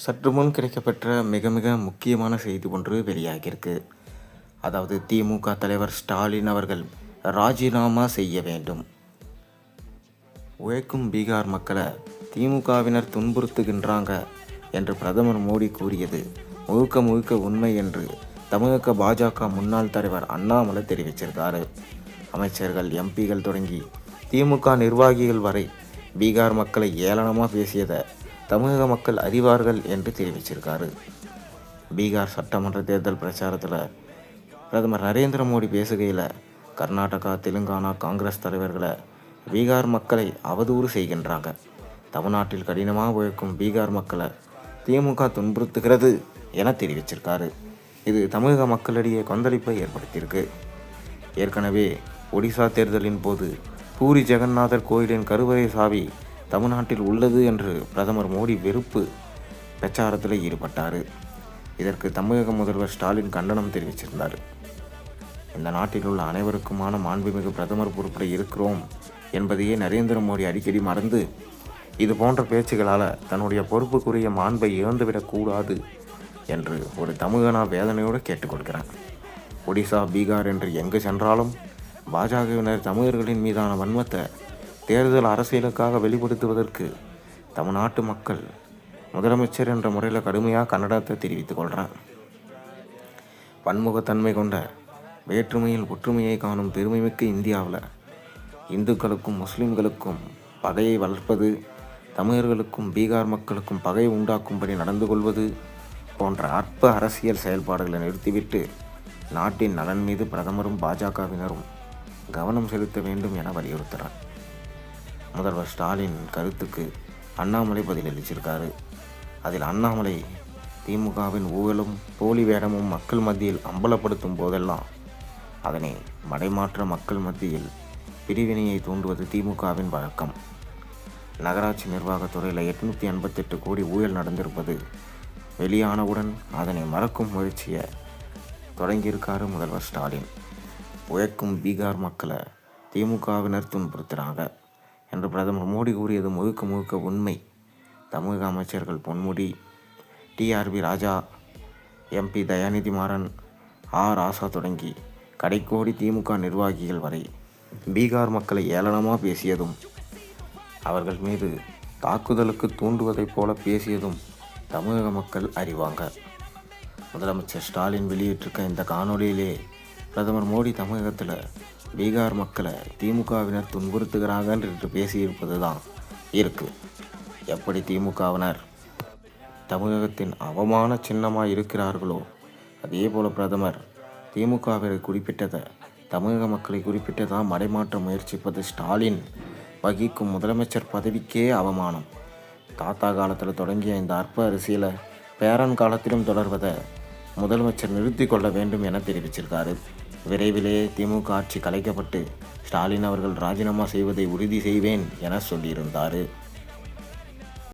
சற்று முன் கிடைக்கப்பெற்ற மிக மிக முக்கியமான செய்தி ஒன்று வெளியாகியிருக்கு. அதாவது திமுக தலைவர் ஸ்டாலின் அவர்கள் ராஜினாமா செய்ய வேண்டும். உழைக்கும் பீகார் மக்களை திமுகவினர் துன்புறுத்துகின்றாங்க என்று பிரதமர் மோடி கூறியது முழுக்க முழுக்க உண்மை என்று தமிழக பாஜக முன்னாள் தலைவர் அண்ணாமலை தெரிவிச்சிருக்காரு. அமைச்சர்கள், எம்பிகள் தொடங்கி திமுக நிர்வாகிகள் வரை பீகார் மக்களை ஏளனமாக பேசியதை தமிழக மக்கள் அறிவார்கள் என்று தெரிவிச்சிருக்காரு. பீகார் சட்டமன்ற தேர்தல் பிரச்சாரத்தில் பிரதமர் நரேந்திர மோடி பேசுகையில் கர்நாடகா, தெலுங்கானா காங்கிரஸ் தலைவர்களை பீகார் மக்களை அவதூறு செய்கின்றாங்க. தமிழ்நாட்டில் கடினமாக உழைக்கும் பீகார் மக்களை திமுக துன்புறுத்துகிறது என தெரிவிச்சிருக்காரு. இது தமிழக மக்களிடையே கொந்தளிப்பை ஏற்படுத்தியிருக்கு. ஏற்கனவே ஒடிசா தேர்தலின் போது பூரி ஜெகநாதர் கோயிலின் கருவறை சாவி தமிழ்நாட்டில் உள்ளது என்று பிரதமர் மோடி வெறுப்பு பிரச்சாரத்தில் ஈடுபட்டார். இதற்கு தமிழக முதல்வர் ஸ்டாலின் கண்டனம் தெரிவிச்சிருந்தார். இந்த நாட்டில் உள்ள அனைவருக்குமான மாண்புமிகு பிரதமர் பொறுப்பில் இருக்கிறோம் என்பதையே நரேந்திர மோடி அடிக்கடி மறந்து இது போன்ற பேச்சுகளால் தன்னுடைய பொறுப்புக்குரிய மாண்பை இழந்துவிடக்கூடாது என்று ஒரு தமிழனா வேதனையோடு கேட்டுக்கொள்கிறான். ஒடிசா, பீகார் என்று எங்கு சென்றாலும் பாஜகவினர் தமிழர்களின் மீதான வன்மத்தை தேர்தல் அரசியலுக்காக வெளிப்படுத்துவதற்கு தமிழ்நாட்டு மக்கள் முதலமைச்சர் என்ற முறையில் கடுமையாக கண்டனத்தை தெரிவித்துக் கொள்கிறான். பன்முகத்தன்மை கொண்ட வேற்றுமையில் ஒற்றுமையை காணும் பெருமைமிக்க இந்தியாவில் இந்துக்களுக்கும் முஸ்லிம்களுக்கும் பகையை வளர்ப்பது, தமிழர்களுக்கும் பீகார் மக்களுக்கும் பகை உண்டாக்கும்படி நடந்து கொள்வது போன்ற அற்ப அரசியல் செயல்பாடுகளை நிறுத்திவிட்டு நாட்டின் நலன் மீது பிரதமரும் பாஜகவினரும் கவனம் செலுத்த வேண்டும் என வலியுறுத்தினார். முதல்வர் ஸ்டாலின் கருத்துக்கு அண்ணாமலை பதிலளிச்சிருக்காரு. அதில் அண்ணாமலை திமுகவின் ஊழலும் போலி வேடமும் மக்கள் மத்தியில் அம்பலப்படுத்தும் போதெல்லாம் அதனை மடைமாற்ற மக்கள் மத்தியில் பிரிவினையை தூண்டுவது திமுகவின் வழக்கம். நகராட்சி நிர்வாகத்துறையில் 888 கோடி ஊழல் நடந்திருப்பது வெளியானவுடன் அதனை மறக்கும் முயற்சியை தொடங்கியிருக்காரு முதல்வர் ஸ்டாலின். உழைக்கும் பீகார் மக்களை திமுகவினர் துன்புறுத்துகிறாங்க என்று பிரதமர் மோடி கூறியது முழுக்க முழுக்க உண்மை. தமிழக அமைச்சர்கள் பொன்முடி, டிஆர்பி ராஜா, எம்பி தயாநிதி மாறன், ராசா தொடங்கி கடைக்கோடி திமுக நிர்வாகிகள் வரை பீகார் மக்களை ஏளனமாக பேசியதும் அவர்கள் மீது தாக்குதலுக்கு தூண்டுவதைப் போல பேசியதும் தமிழக மக்கள் அறிவாங்க. முதலமைச்சர் ஸ்டாலின் வெளியிட்டிருக்க இந்த காணொலியிலே பிரதமர் மோடி தமிழகத்தில் பீகார் மக்களை திமுகவினர் துன்புறுத்துகிறாங்க என்று பேசியிருப்பது தான் இருக்குது. எப்படி திமுகவினர் தமிழகத்தின் அவமான சின்னமாக இருக்கிறார்களோ அதே போல் பிரதமர் திமுகவை குறிப்பிட்டதை தமிழக மக்களை குறிப்பிட்டதான் மடைமாற்ற முயற்சிப்பது ஸ்டாலின் வகிக்கும் முதலமைச்சர் பதவிக்கே அவமானம். தாத்தா காலத்தில் தொடங்கிய இந்த அற்ப அரசியலை பேரன் காலத்திலும் தொடர்வதை முதலமைச்சர் நிறுத்தி கொள்ள வேண்டும் என தெரிவிச்சிருக்காரு. விரைவிலே திமுக ஆட்சி கலைக்கப்பட்டு ஸ்டாலின் அவர்கள் ராஜினாமா செய்வதை உறுதி செய்வேன் என சொல்லியிருந்தார்.